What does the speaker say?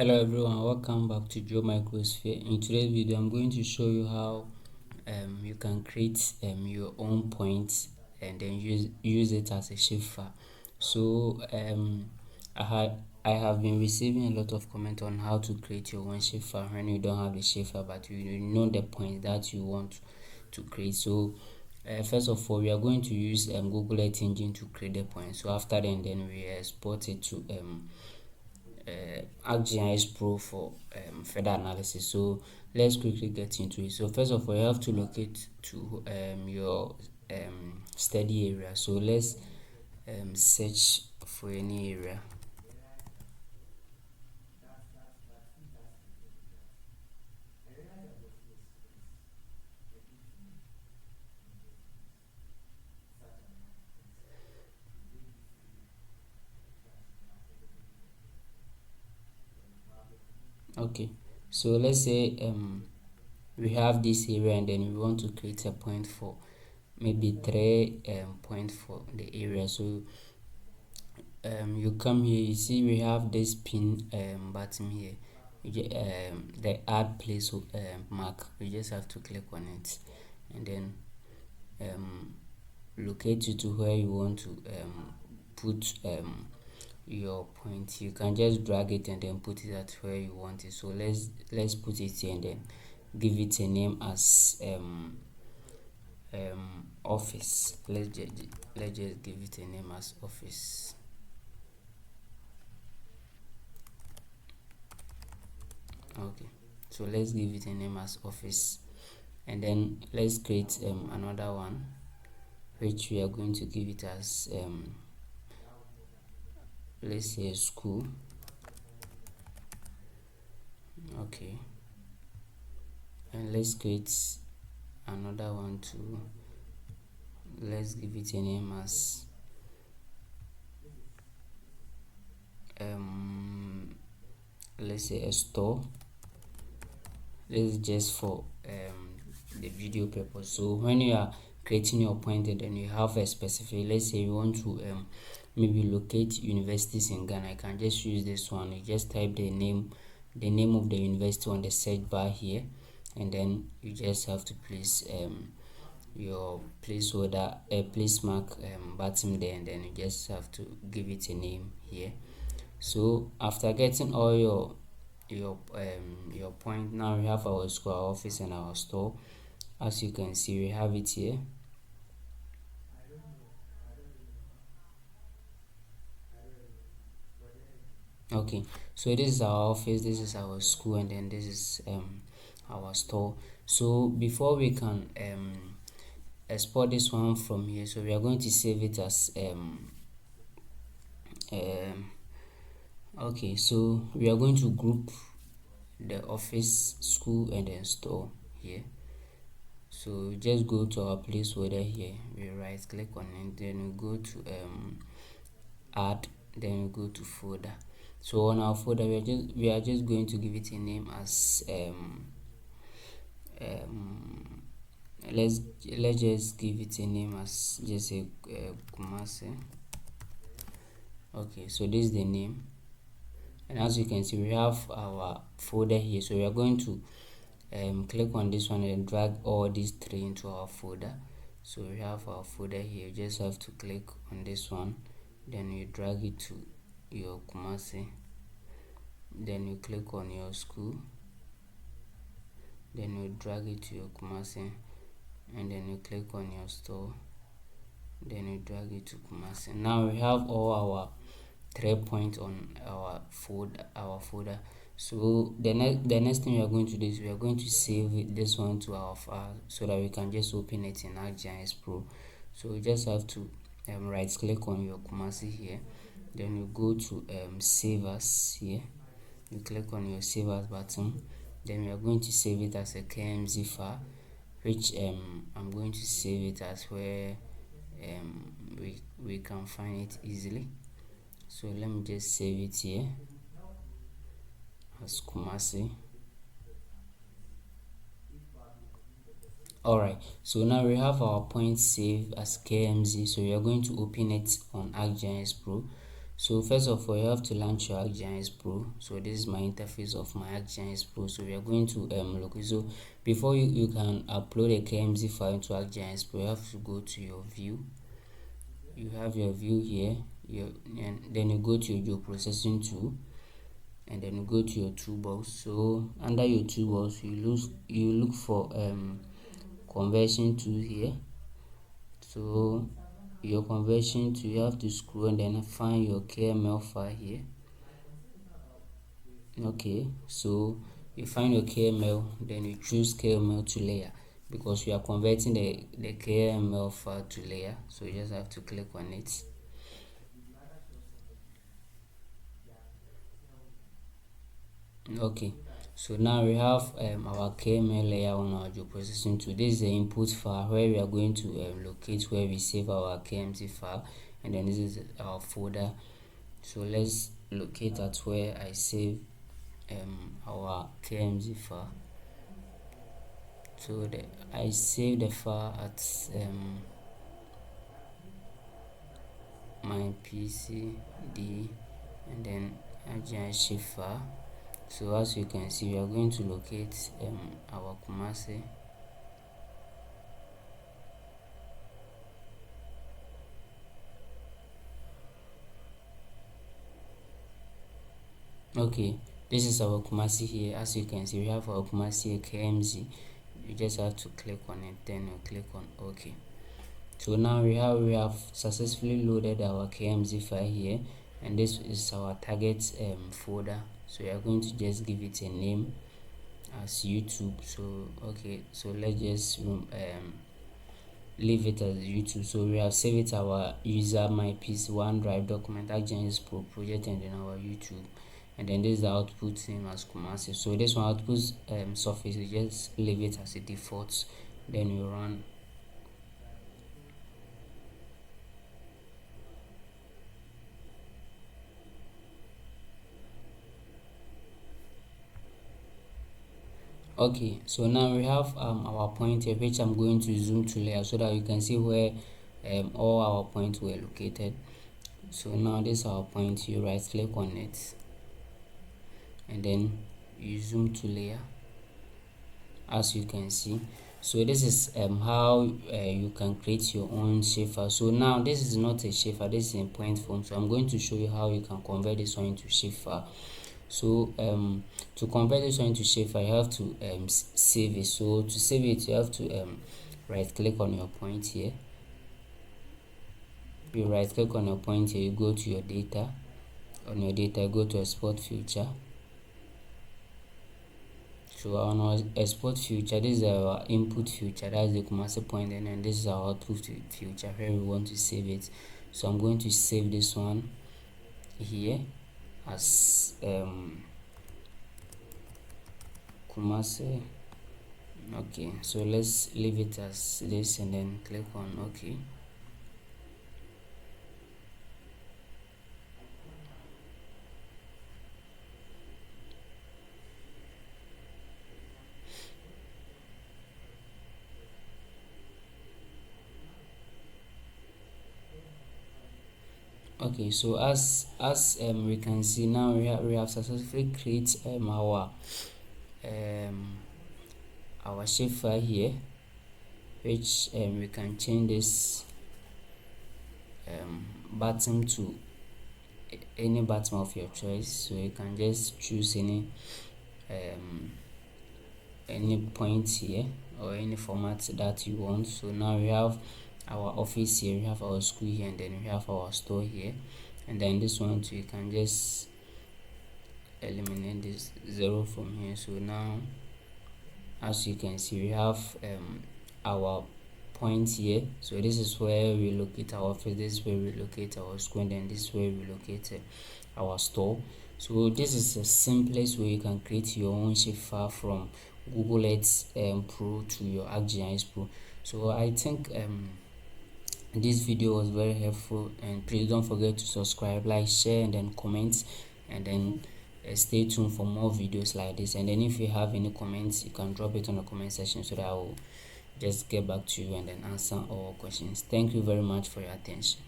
Hello everyone, welcome back to Geomicrosphere. In today's video, I'm going to show you how you can create your own points and then use it as a shapefile. So I have been receiving a lot of comment on how to create your own shapefile when you don't have the shapefile, but you know the point that you want to create. So first of all, we are going to use Google Earth Engine to create the point. So after then we export it to ArcGIS Pro for further analysis. So let's quickly get into it. So first of all, you have to locate to your study area. So let's search for any area. Okay, so let's say we have this area and then we want to create a point for maybe 3 point for the area. So you come here, you see we have this pin button here. The add place mark, you just have to click on it and then locate it to where you want to put your point. You can just drag it and then put it at where you want it. So let's put it here and then give it a name as office. Let's just give it a name as office. Okay, so let's give it a name as office and then let's create another one which we are going to give it as let's say school. Okay, and let's create another one too. Let's give it a name as let's say a store. This is just for the video purpose. So when you are creating your point and then you have a specific, let's say you want to maybe locate universities in Ghana, I can just use this one. You just type the name of the university on the search bar here and then you just have to place your placeholder place mark button there and then you just have to give it a name here. So after getting all your point, now we have our school, our office and our store. As you can see, we have it here. Okay, so this is our office, this is our school, and then this is our store. So before we can export this one from here, so we are going to save it as okay, so we are going to group the office, school and then store here. So just go to our placeholder here, we right click on it, then we go to add, then we go to folder. So on our folder we are just going to give it a name as let's just give it a name as just a Kumasi. Okay, so this is the name, and as you can see we have our folder here. So we are going to click on this one and drag all these 3 into our folder. So we have our folder here. You just have to click on this one, then you drag it to your Kumasi, then you click on your school, then you drag it to your Kumasi, and then you click on your store, then you drag it to Kumasi. Now we have all our 3 points on our folder. So the next thing we are going to do is we are going to save this one to our file so that we can just open it in ArcGIS Pro. So you just have to right click on your Kumasi here, then you go to save as here, you click on your save as button, then we are going to save it as a KMZ file, which I'm going to save it as where we can find it easily. So let me just save it here as Kumasi. Alright, so now we have our point saved as KMZ. So we are going to open it on ArcGIS Pro. So first of all, you have to launch your ArcGIS Pro. So this is my interface of my ArcGIS Pro. So we are going to look. So before you can upload a KMZ file into ArcGIS Pro, you have to go to your view. You have your view here, and then you go to your geoprocessing tool, and then you go to your toolbox. So under your toolbox, you look for conversion tool here. So your conversion tool, you have to scroll and then find your KML file here. Okay, so you find your KML, then you choose KML to layer, because we are converting the KML file to layer. So you just have to click on it. Okay, so now we have our KML layer on our geoprocessing tool. This is the input file where we are going to locate where we save our KMZ file, and then this is our folder. So let's locate at where I save our KMZ file. So I save the file at my PCD, and then ArcGIS Shapefile. So as you can see, we are going to locate our Kumasi. Okay, this is our Kumasi here. As you can see, we have our Kumasi KMZ. You just have to click on it, then you click on OK. So now we have successfully loaded our KMZ file here, and this is our target folder. So we are going to just give it a name as YouTube. So okay, so let's just leave it as YouTube. So we have saved it our user my PC OneDrive document ArcGIS Pro project, and then our YouTube, and then this is the output name as Kumasi. So this one output surface, you just leave it as a default, then you run. Okay, so now we have our point here, which I'm going to zoom to layer so that you can see where all our points were located. So now this is our point. You right click on it, and then you zoom to layer, as you can see. So this is how you can create your own shapefile. So now this is not a shapefile, this is in point form. So I'm going to show you how you can convert this one into shapefile. So to convert this one into shapefile, you have to save it. So to save it, you have to right click on your point here. You right click on your point here, you go to your data. On your data, go to export future. So on our export future, this is our input future, that's the Kumasi point, and then this is our output future where we want to save it. So I'm going to save this one here as Kumasi. Okay, so let's leave it as this and then click on OK. Okay, so as we can see now, we have successfully created our shapefile here, which we can change this button to any button of your choice. So you can just choose any point here or any format that you want. So now we have our office here, we have our school here, and then we have our store here, and then this one too, you can just eliminate this 0 from here. So now as you can see, we have our point here. So this is where we locate our office, this is where we locate our school, and then this is where we locate our store. So this is the simplest way you can create your own shapefile from Google Earth Pro to your ArcGIS Pro. So I think this video was very helpful, and please don't forget to subscribe, like, share, and then comment, and then stay tuned for more videos like this. And then if you have any comments, you can drop it on the comment section so that I will just get back to you and then answer all questions. Thank you very much for your attention.